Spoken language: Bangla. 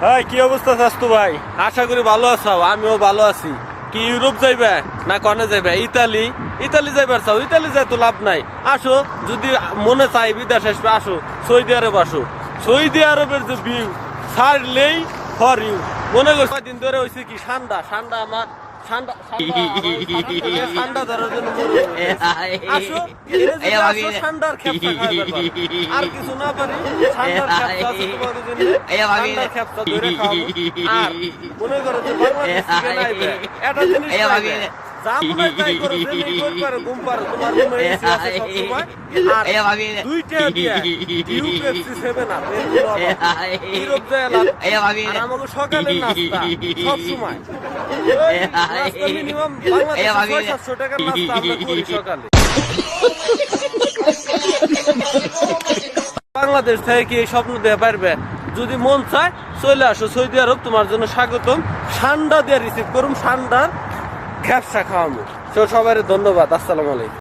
হাই, কি অবস্থা স্বাস্থ্য ভাই? আশা করি ভালো আছো। আমিও ভালো আছি। কি ইউরোপ যাইবে না কনে যাইবে? ইতালি যাইবার চাও? ইতালি যাই তো লাভ নাই। আসো, যদি মনে চাই বিদেশ আসবে আসো, সৌদি আরব আসো। সৌদি আরবের যে ভিউ ছাড়লেই ফর ইউ। মনে করছি কয়দিন ধরে হয়েছে কি ঠান্ডা ঠান্ডা আমার ঠান্ডা ঠান্ডা ধরার জন্য আসো, ঠান্ডার খেপটা আর কিছু না পারি ঠান্ডার খেপটা আছে তোমাদের জন্য। ঠান্ডার খেপটা ধরে খাবো। আর মনে করো যে বাংলাদেশ থেকে নাইবে একটা জিনিস পাইবে, যা মনে তাই করো, যেমনি কই পারো ঘুম পারো, তোমার রুমে এসি আছে সবসময়। আর দুইটা দিয়া ইউপিএফসি 7 আপ ইউরোপ যায় লাভ। আর আমাকে সকালের নাস্তা সবসময় নাস্তা মিনিমাম বাংলাদেশে 600-700 টাকার নাস্তা আমরা করি সকালে। বাংলাদেশ থেকে কি এই স্বপ্ন দেওয়া পারবে? যদি মন চায় চলে আসো সৌদি আরব, তোমার জন্য স্বাগতম। ঠান্ডা দিয়ে রিসিভ করুন, ঠান্ডার ঘ্যাপসা খাওয়ানো। সবাই ধন্যবাদ। আসসালামু আলাইকুম।